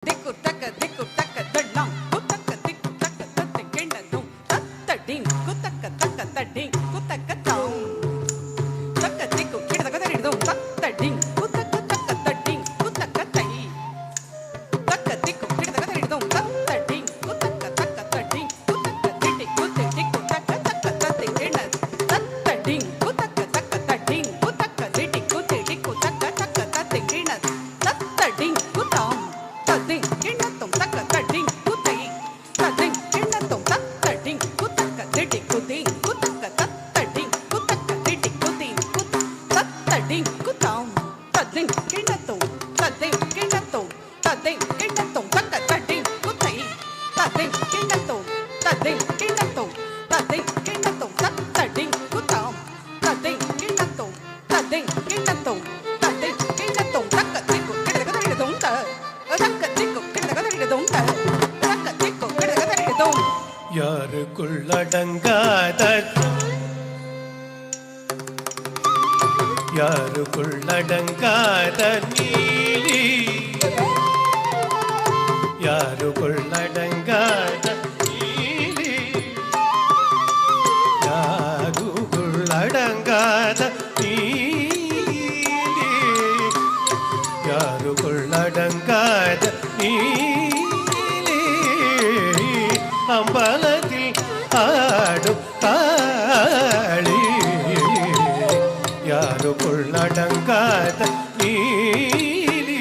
Diku taka dadam, kutaka diku taka tatte kendadum, tattading, kutaka taka tadding, kutaka taum. Taka diku kidaka daridum, tattading, kutaka taka tadding, kutaka tai. Taka diku kidaka daridum, tattading, kutaka taka tadding, kutaka didi kutte diku taka taka tatte kendad, tattading, kutaka taka tadding, kutaka didi kutte diku taka taka tatte kendad, tattading, kutam. Tading, kinnatum, taka, tading, kutai. Tading, kinnatum, tading, kutaka, didi, kuting, kutaka, tading, kutaka, didi, kuting, tading, kutam. Tading, kinnatum, tading, kinnatum, tading, kinnatum, taka, tading, kutai. Tading, kinnatum, tading, kinnatum, tading, kinnatum, tading, kutam. Tading, kinnatum, tading, kinnatum, tading, kinnatum, taka, diku, kidaka, daridum, ta. யாருக்குள்ளடங்காத நீலி யாருக்குள்ளடங்காத நீலி யாருக்குள்ளடங்காத நீலி யாருக்குள்ளடங்காத நீலி அம்பலத்தில் ஆடும் காளி யாருக்குள்ளடங்காத நீலி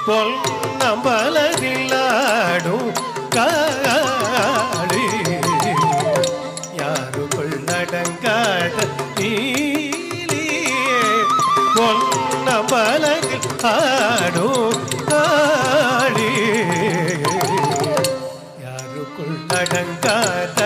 பொன்னம்பலத்தில் ஆடும் காளி யாருக்குள்ளடங்காத நீலி பொன்னம்பலத்தில் ஆடும் காளி அடங்காத